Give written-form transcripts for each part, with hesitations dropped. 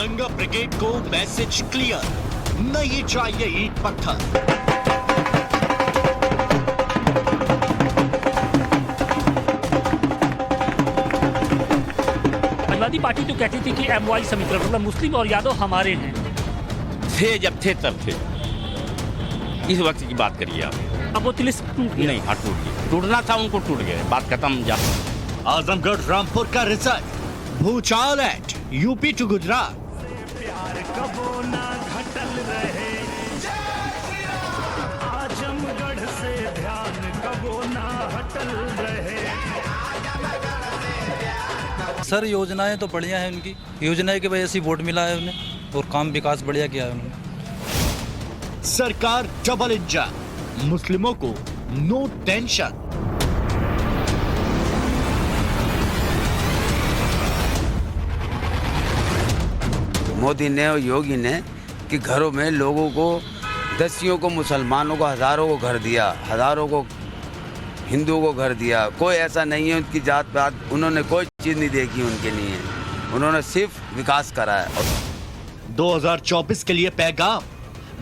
दंगा ब्रिगेड को message clear, नहीं चाहिए ईंट पत्थर। समाजवादी पार्टी तो कहती थी कि MY समीकरण मतलब मुस्लिम और यादव हमारे हैं। थे जब थे तब थे, इस वक्त की बात करिए आप। अब वो तिलिस्म टूट गया। नहीं, हाँ टूट गया, टूटना था उनको, टूट गया, बात खत्म। जा आजमगढ़ रामपुर का रिजल्ट, भूचाल एट यूपी टू गुजरात। प्यार कबो ना घटल रहे, आजमगढ़ से ध्यान कबो ना हटल रहे। सर योजनाएं तो बढ़िया है उनकी, योजनाएं की वजह से वोट मिला है उन्हें और काम विकास बढ़िया किया है उन्होंने। सरकार डबल इंजन, मुस्लिमों को नो टेंशन। मोदी ने और योगी ने कि घरों में लोगों को, दसियों को, मुसलमानों को हज़ारों को घर दिया, हज़ारों को हिंदुओं को घर दिया। कोई ऐसा नहीं है उनकी जात पात, उन्होंने कोई चीज़ नहीं देखी उनके लिए, उन्होंने सिर्फ विकास करा है। 2024 के लिए पैगाम,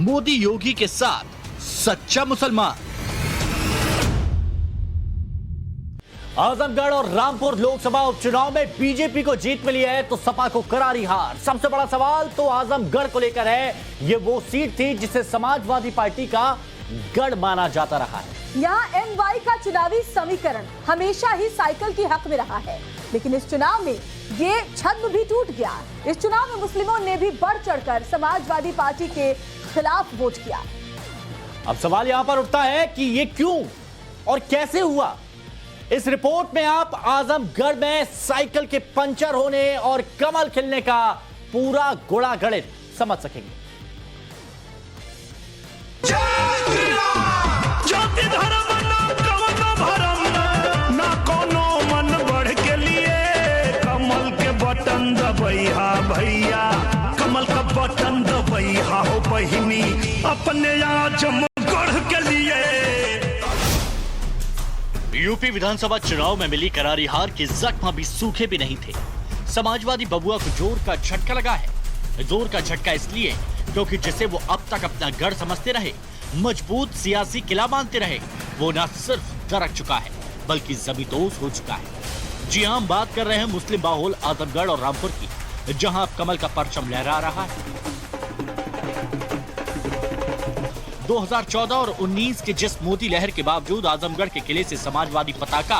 मोदी योगी के साथ सच्चा मुसलमान। आजमगढ़ और रामपुर लोकसभा उपचुनाव में बीजेपी को जीत मिली है तो सपा को करारी हार। सबसे बड़ा सवाल तो आजमगढ़ को लेकर है। ये वो सीट थी जिसे समाजवादी पार्टी का गढ़ माना जाता रहा है। यहाँ MY का चुनावी समीकरण हमेशा ही साइकिल की हक में रहा है, लेकिन इस चुनाव में ये छद्म भी टूट गया। इस चुनाव में मुस्लिमों ने भी बढ़ चढ़कर समाजवादी पार्टी के खिलाफ वोट किया। अब सवाल यहाँ पर उठता है कि ये क्यों और कैसे हुआ। इस रिपोर्ट में आप आजमगढ़ में साइकिल के पंचर होने और कमल खिलने का पूरा गुणा गणित समझ सकेंगे। जाति धर्म ना कवनो भरम, ना कोनो मन बढ़ के लिए कमल के बटन दबैया भैया, कमल का बटन दबैया हो बहिनी अपने आजमगढ़ के लिए। यूपी विधानसभा चुनाव में मिली करारी हार के जख्म अभी सूखे भी नहीं थे। समाजवादी बबुआ को जोर का झटका लगा है। जोर का झटका इसलिए क्योंकि जिसे वो अब तक अपना गढ़ समझते रहे, मजबूत सियासी किला मानते रहे, वो न सिर्फ दरक चुका है बल्कि जमींदोज हो चुका है। जी हां, बात कर रहे हैं मुस्लिम बाहुल आजमगढ़ और रामपुर की, जहां अब कमल का परचम लहरा रहा है। 2014 और 19 के जिस मोदी लहर के बावजूद आजमगढ़ के किले से समाजवादी पताका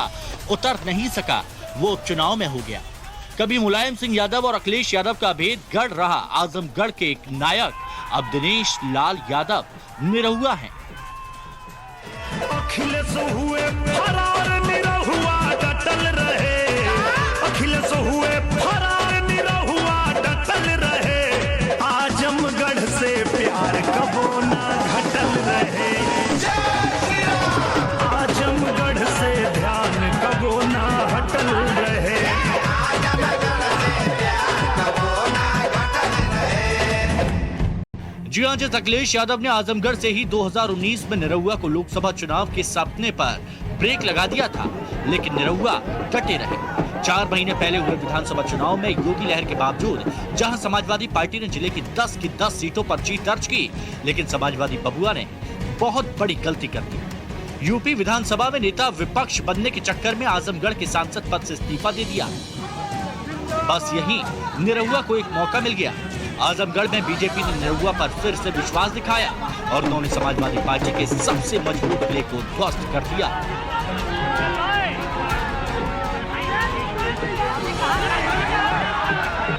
उतर नहीं सका, वो उपचुनाव में हो गया। कभी मुलायम सिंह यादव और अखिलेश यादव का भेद गढ़ रहा आजमगढ़ के एक नायक अब दिनेश लाल यादव निरहुआ हैं। अखिलेश हुए फरार, निरहुआ डटल रहे, अखिलेश हुए फरार, निरहुआ डटल रहे। आजमगढ़ से प्यार कबो ना घटल रहे, आजमगढ़ से ध्यान कबो ना हटल रहे। जी हां, जिस अखिलेश यादव ने आजमगढ़ से ही 2019 में निरहुआ को लोकसभा चुनाव के सपने पर ब्रेक लगा दिया था, लेकिन निरहुआ डटे रहे। 4 महीने पहले हुए विधानसभा चुनाव में योगी लहर के बावजूद जहां समाजवादी पार्टी ने जिले की 10 की 10 सीटों पर जीत दर्ज की, लेकिन समाजवादी बबुआ ने बहुत बड़ी गलती कर दी। यूपी विधानसभा में नेता विपक्ष बनने के चक्कर में आजमगढ़ के सांसद पद से इस्तीफा दे दिया। बस यही निरहुआ को एक मौका मिल गया। आजमगढ़ में बीजेपी ने निरहुआ पर फिर से विश्वास दिखाया और उन्होंने समाजवादी पार्टी के सबसे मजबूत किले को ध्वस्त कर दिया।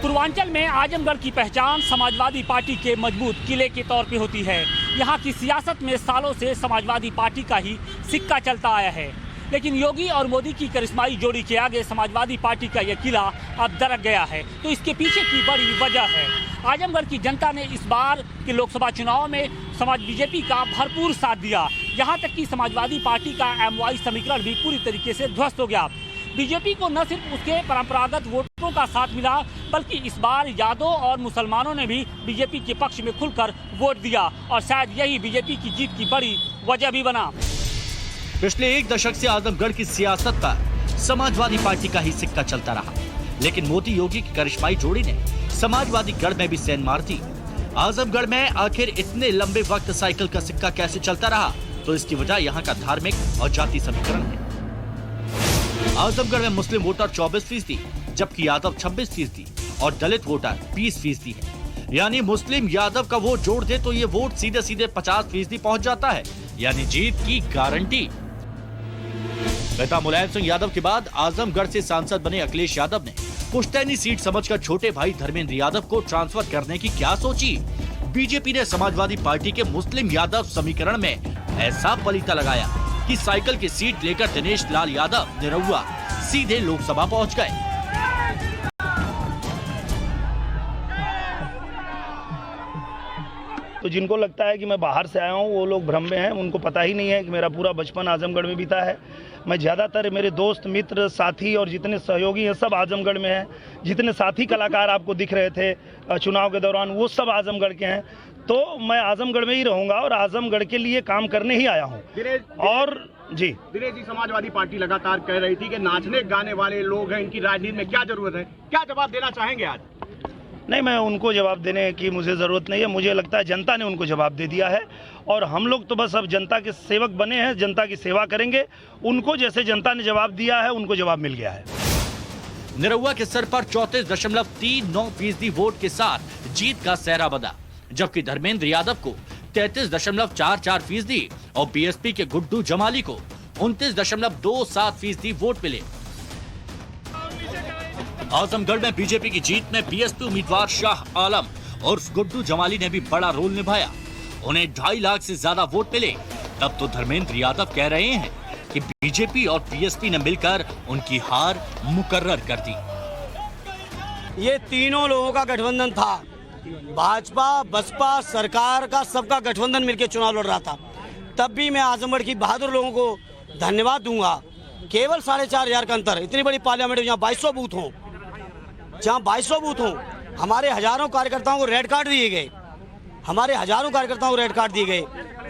पूर्वांचल में आजमगढ़ की पहचान समाजवादी पार्टी के मजबूत किले के तौर पे होती है। यहाँ की सियासत में सालों से समाजवादी पार्टी का ही सिक्का चलता आया है, लेकिन योगी और मोदी की करिश्माई जोड़ी के आगे समाजवादी पार्टी का यह किला अब दरक गया है। तो इसके पीछे की बड़ी वजह है, आजमगढ़ की जनता ने इस बार के लोकसभा चुनाव में बीजेपी का भरपूर साथ दिया। यहाँ तक कि समाजवादी पार्टी का MY समीकरण भी पूरी तरीके से ध्वस्त हो गया। बीजेपी को न सिर्फ उसके परंपरागत वोटरों का साथ मिला, बल्कि इस बार यादव और मुसलमानों ने भी बीजेपी के पक्ष में खुलकर वोट दिया और शायद यही बीजेपी की जीत की बड़ी वजह भी बना। पिछले 1 दशक से आजमगढ़ की सियासत पर समाजवादी पार्टी का ही सिक्का चलता रहा, लेकिन मोदी योगी की करिश्माई जोड़ी ने समाजवादी गढ़ में भी सेंध मार दी। आजमगढ़ में आखिर इतने लंबे वक्त साइकिल का सिक्का कैसे चलता रहा, तो इसकी वजह यहाँ का धार्मिक और जाति समीकरण है। आजमगढ़ में मुस्लिम वोटर 24%, जबकि यादव 26% और दलित वोटर 20% है। यानी मुस्लिम यादव का वोट जोड़ दे तो ये वोट सीधे सीधे 50% पहुंच जाता है, यानी जीत की गारंटी। पिता मुलायम सिंह यादव के बाद आजमगढ़ से सांसद बने अखिलेश यादव ने पुश्तैनी सीट समझकर छोटे भाई धर्मेंद्र यादव को ट्रांसफर करने की क्या सोची। बीजेपी ने समाजवादी पार्टी के मुस्लिम यादव समीकरण में ऐसा पलीता लगाया कि साइकिल की सीट लेकर दिनेश लाल यादव निरहुआ सीधे लोकसभा पहुंच गए। तो जिनको लगता है कि मैं बाहर से आया हूँ वो लोग भ्रम में हैं। उनको पता ही नहीं है कि मेरा पूरा बचपन आजमगढ़ में बीता है। मैं ज़्यादातर मेरे दोस्त मित्र साथी और जितने सहयोगी हैं सब आजमगढ़ में हैं। जितने साथी कलाकार आपको दिख रहे थे चुनाव के दौरान वो सब आजमगढ़ के हैं। तो मैं आजमगढ़ में ही रहूँगा और आजमगढ़ के लिए काम करने ही आया हूँ। और जी दिनेश जी, समाजवादी पार्टी लगातार कह रही थी कि नाचने गाने वाले लोग हैं, इनकी राजनीति में क्या जरूरत है, क्या जवाब देना चाहेंगे आज? नहीं, मैं उनको जवाब देने की मुझे ज़रूरत नहीं है। मुझे लगता है जनता ने उनको जवाब दे दिया है और हम लोग तो बस अब जनता के सेवक बने हैं, जनता की सेवा करेंगे। उनको जैसे जनता ने जवाब दिया है उनको जवाब मिल गया है। निरहुआ के सर पर 34.39% वोट के साथ जीत का सेहरा बंधा, जबकि धर्मेंद्र यादव को 33.44% और बीएसपी के गुड्डू जमाली को 29.27% वोट मिले। आजमगढ़ में बीजेपी की जीत में बीएसपी उम्मीदवार शाह आलम और गुड्डू जमाली ने भी बड़ा रोल निभाया। उन्हें 2.5 लाख से ज्यादा वोट मिले। तब तो धर्मेंद्र यादव कह रहे हैं कि बीजेपी और बीएसपी ने मिलकर उनकी हार मुकर्रर कर दी। ये तीनों लोगों का गठबंधन था। भाजपा बसपा सरकार का सबका गठबंधन मिलकर चुनाव लड़ रहा था। तब भी मैं आजमगढ़ की बहादुर लोगों को धन्यवाद दूंगा। केवल 4,500 का अंतर, इतनी बड़ी पार्लियामेंट जहाँ 2200 बूथ हों, जहाँ 2200 बूथ हों, हमारे हजारों कार्यकर्ताओं को रेड कार्ड दिए गए। हमारे हजारों कार्यकर्ताओं को रेड कार्ड दिए गए,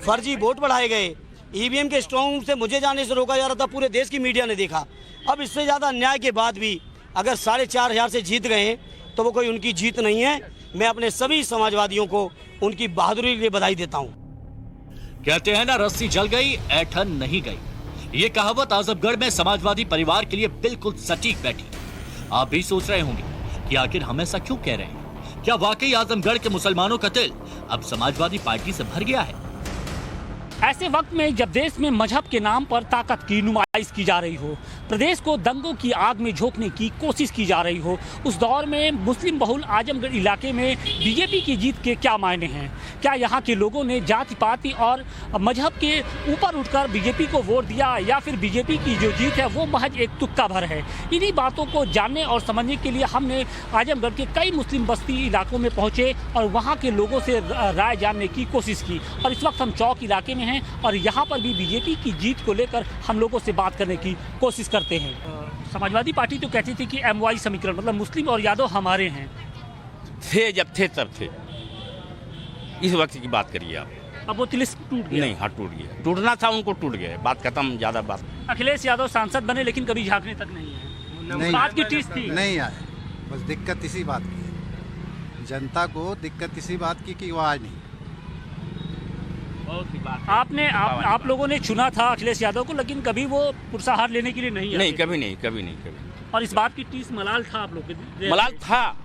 फर्जी वोट बढ़ाए गए, ईवीएम के स्ट्रॉन्ग रूम से मुझे जाने से रोका जा रहा था। पूरे देश की मीडिया ने देखा। अब इससे ज़्यादा अन्याय के बाद भी अगर 4,500 से जीत गए तो वो कोई उनकी जीत नहीं है। मैं अपने सभी समाजवादियों को उनकी बहादुरी के लिए बधाई देता हूँ। कहते हैं ना, रस्सी जल गई ऐठन नहीं गई। ये कहावत आजमगढ़ में समाजवादी परिवार के लिए बिल्कुल सटीक बैठी। आप भी सोच रहे होंगे कि आखिर हम ऐसा क्यों कह रहे हैं? क्या वाकई आजमगढ़ के मुसलमानों का दिल अब समाजवादी पार्टी से भर गया है? ऐसे वक्त में जब देश में मजहब के नाम पर ताकत की नुमाइश की जा रही हो, प्रदेश को दंगों की आग में झोंकने की कोशिश की जा रही हो, उस दौर में मुस्लिम बहुल आजमगढ़ इलाके में बीजेपी की जीत के क्या मायने हैं? क्या यहाँ के लोगों ने जाति पाति और मजहब के ऊपर उठकर बीजेपी को वोट दिया, या फिर बीजेपी की जो जीत है वो महज एक तुक्का भर है? इन्हीं बातों को जानने और समझने के लिए हमने आजमगढ़ के कई मुस्लिम बस्ती इलाकों में पहुँचे और वहाँ के लोगों से राय जानने की कोशिश की। और इस वक्त हम चौक इलाके में हैं और यहाँ पर भी बीजेपी की जीत को लेकर हम लोगों से बात करने की कोशिश करते हैं। समाजवादी पार्टी तो कहती थी कि MY समीकरण, मतलब मुस्लिम और यादव हमारे हैं। थे जब थे तब थे। इस वक्त की बात करिए आप। अब वो तिलिस्म टूट गया। नहीं, हाँ टूट गया। टूटना था उनको, टूट गया। बात खत्म, ज्यादा बात। अखिलेश यादव सांसद बने लेकिन कभी झांकने तक नहीं है। नहीं, बात की टीस थी। नहीं आए। बस दिक्कत इसी बात की है। जनता को दिक्कत इसी बात की कि वो आए नहीं। आपने आप लोगों ने चुना था अखिलेश यादव को, लेकिन कभी वो पुरसाहार लेने के लिए नहीं आए। नहीं, कभी नहीं, कभी नहीं, कभी। और इस बात की टीस मलाल था आप लोग के? मलाल था।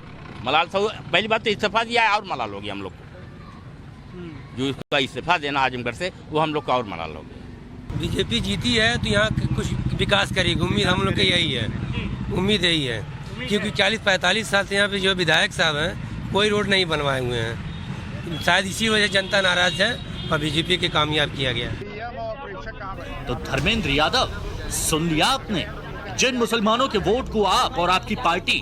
पहली बात तो इस्तीफा दिया और मलाल हो गया हम लोग को। जो इसका इस्तीफा देना आजमगढ़ से, वो हम लोग का और मलाल हो गया। बीजेपी जीती है तो यहाँ कुछ विकास करेगी, उम्मीद हम लोग की यही है। उम्मीद यही है, क्योंकि 40-45 साल से यहाँ पे जो विधायक साहब हैं कोई रोड नहीं बनवाए हुए हैं। शायद इसी वजह जनता नाराज है और बीजेपी के कामयाब किया गया। तो धर्मेंद्र यादव, सुन लिया आपने? जिन मुसलमानों के वोट को आप और आपकी पार्टी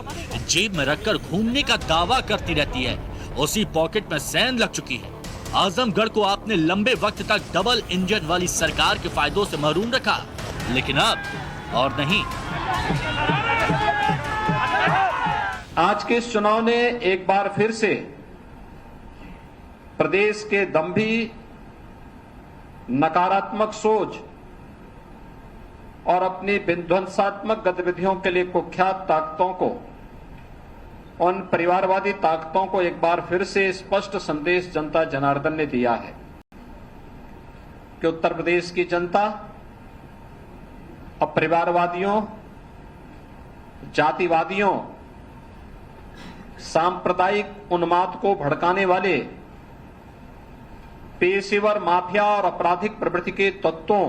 जेब में रखकर घूमने का दावा करती रहती है, उसी पॉकेट में सेंध लग चुकी है। आजमगढ़ को आपने लंबे वक्त तक डबल इंजन वाली सरकार के फायदों से महरूम रखा, लेकिन अब और नहीं। आज के इस चुनाव ने एक बार फिर से प्रदेश के दंभी, नकारात्मक सोच और अपनी विध्वंसात्मक गतिविधियों के लिए कुख्यात ताकतों को उन परिवारवादी ताकतों को एक बार फिर से स्पष्ट संदेश जनता जनार्दन ने दिया है कि उत्तर प्रदेश की जनता अब परिवारवादियों, जातिवादियों, सांप्रदायिक उन्माद को भड़काने वाले पेशेवर माफिया और आपराधिक प्रवृत्ति के तत्वों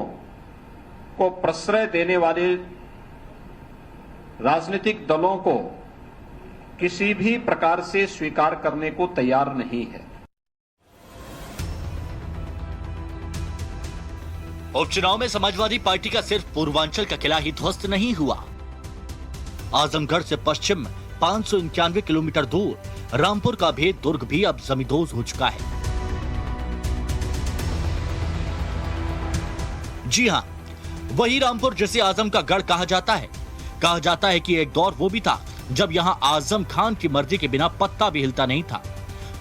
को प्रश्रय देने वाले राजनीतिक दलों को किसी भी प्रकार से स्वीकार करने को तैयार नहीं है। उपचुनाव में समाजवादी पार्टी का सिर्फ पूर्वांचल का किला ही ध्वस्त नहीं हुआ। आजमगढ़ से पश्चिम 591 किलोमीटर दूर रामपुर का भेद दुर्ग भी अब जमींदोज हो चुका है। जी हां, वही रामपुर जिसे आजम का गढ़ कहा जाता है। कहा जाता है कि एक दौर वो भी था जब यहां आजम खान की मर्जी के बिना पत्ता भी हिलता नहीं था।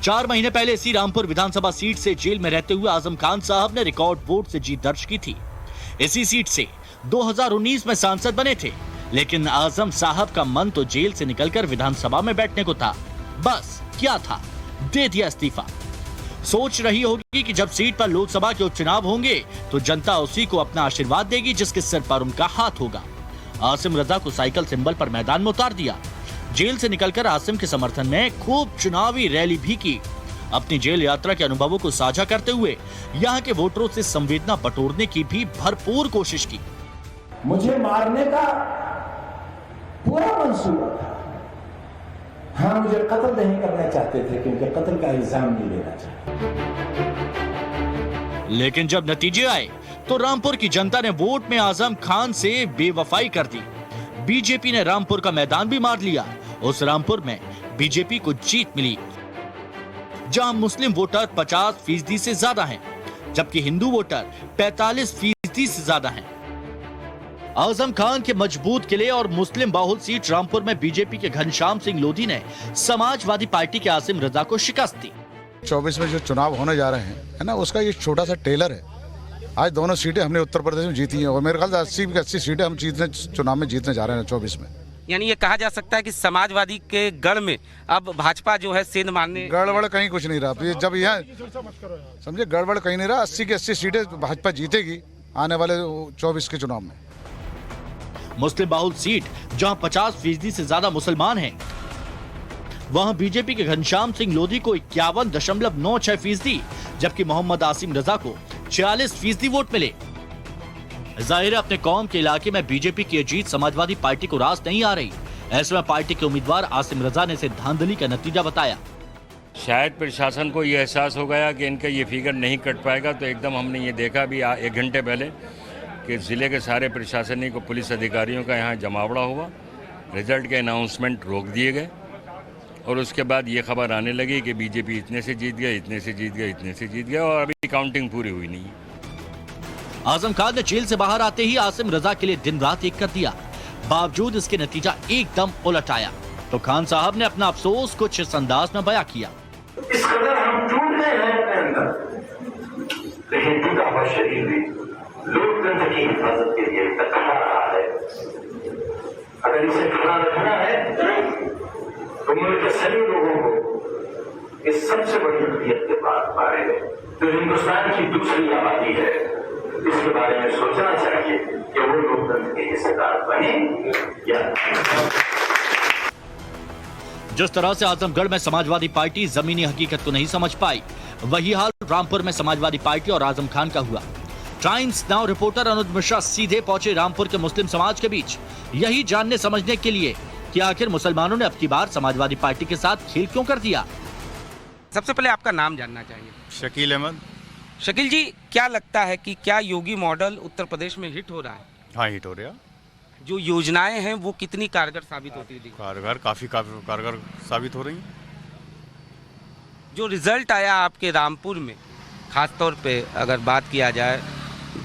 4 महीने पहले इसी रामपुर विधानसभा सीट से जेल में रहते हुए आजम खान साहब ने रिकॉर्ड वोट से जीत दर्ज की थी। इसी सीट से 2019 में सांसद बने थे, लेकिन आजम साहब का मन तो जेल से निकलकर विधानसभा में बैठने को था। बस क्या था, दे दिया इस्तीफा। सोच रही होगी कि जब सीट पर लोकसभा के उपचुनाव होंगे तो जनता उसी को अपना आशीर्वाद देगी जिसके सिर पर उनका हाथ होगा। आसिम रजा को साइकिल सिंबल पर मैदान में उतार दिया। जेल से निकलकर आसिम के समर्थन में खूब चुनावी रैली भी की। अपनी जेल यात्रा के अनुभवों को साझा करते हुए यहाँ के वोटरों से संवेदना बटोरने की भी भरपूर कोशिश की। मुझे मारने का पूरा मंसूबा था। हाँ, मुझे कत्ल नहीं करना चाहते थे क्योंकि कत्ल का इल्जाम नहीं लेना चाहते। लेकिन जब नतीजे आए तो रामपुर की जनता ने वोट में आजम खान से बेवफाई कर दी। बीजेपी ने रामपुर का मैदान भी मार लिया। उस रामपुर में बीजेपी को जीत मिली, जहां मुस्लिम वोटर 50% से ज्यादा हैं, जबकि हिंदू वोटर 45% से ज्यादा हैं। आजम खान के मजबूत किले और मुस्लिम बाहुल सीट रामपुर में बीजेपी के घनश्याम सिंह लोधी ने समाजवादी पार्टी के आसिम रजा को शिकस्त दी। 24 में जो चुनाव होने जा रहे हैं, है ना, उसका ये छोटा सा टेलर है। आज दोनों सीटें हमने उत्तर प्रदेश में जीती हैं और मेरे ख्याल से 80 की 80 सीटें हम चुनाव में जीतने जा रहे हैं 24 में। यानी ये कहा जा सकता है कि समाजवादी के गढ़ में अब भाजपा जो है सेंध मारने। गड़बड़ कहीं कुछ नहीं रहा। जब यह समझे गड़बड़ कहीं नहीं रहा। 80 की 80 सीटें भाजपा जीतेगी आने वाले 24 के चुनाव में। मुस्लिम बाहुल सीट जहां 50% से ज्यादा मुसलमान हैं, वहां बीजेपी के घनश्याम सिंह लोधी को 51.96%, जबकि मोहम्मद आसिम रजा को 46% वोट मिले। जाहिर है अपने कौम के इलाके में बीजेपी की जीत समाजवादी पार्टी को रास नहीं आ रही। ऐसे में पार्टी के उम्मीदवार आसिम रजा ने इसे धांधली का नतीजा बताया। शायद प्रशासन को ये एहसास हो गया कि इनका ये फिगर नहीं कट पाएगा, तो एकदम हमने ये देखा भी 1 घंटे पहले कि जिले के सारे प्रशासनिक और पुलिस अधिकारियों का यहाँ जमावड़ा हुआ। रिजल्ट के अनाउंसमेंट रोक दिए गए और उसके बाद ये खबर आने लगी कि बीजेपी इतने से जीत गया, इतने से जीत गया, इतने से जीत गया, और अभी काउंटिंग पूरी हुई नहीं है। आजम खान ने जेल से बाहर आते ही आसिम रजा के लिए दिन रात एक कर दिया। बावजूद इसके नतीजा एकदम उलट आया तो खान साहब ने अपना अफसोस कुछ इस अंदाज में बयां किया। इस कदर हम टूट गए हैं अपने अंदर, लेकिन टूटा हुआ शरीर भी लोकतंत्र की हिफाजत के लिए खड़ा रहा है। अगर इसे खड़ा रखना है तो मुल्क के सभी लोगों को इस सबसे बड़ी अहमियत के बारे में जो हिंदुस्तान की दूसरी आबादी है, इसके बारे में सोचना चाहिए कि वो लोकतंत्र के हिस्सेदार बने या जिस तरह से आजमगढ़ में समाजवादी पार्टी जमीनी हकीकत को नहीं समझ पाई, वही हाल रामपुर में समाजवादी पार्टी और आजम खान का हुआ। टाइम्स नाउ रिपोर्टर अनुज मिश्रा सीधे पहुंचे रामपुर के मुस्लिम समाज के बीच, यही जानने समझने के लिए कि आखिर मुसलमानों ने अब की बार समाजवादी पार्टी के साथ खेल क्यों कर दिया। सबसे पहले आपका नाम जानना चाहिए। शकील अहमद। शकील जी, क्या लगता है कि क्या योगी मॉडल उत्तर प्रदेश में हिट हो रहा है? हाँ, हिट हो रहा। जो योजनाएं हैं वो कितनी कारगर साबित होती है? कारगर, काफ़ी कारगर साबित हो रही हैं। जो रिजल्ट आया आपके रामपुर में, खास तौर पे अगर बात किया जाए,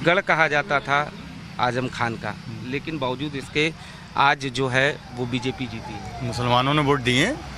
गढ़ कहा जाता था आजम खान का, लेकिन बावजूद इसके आज जो है वो बीजेपी जीती है। मुसलमानों ने वोट दिए हैं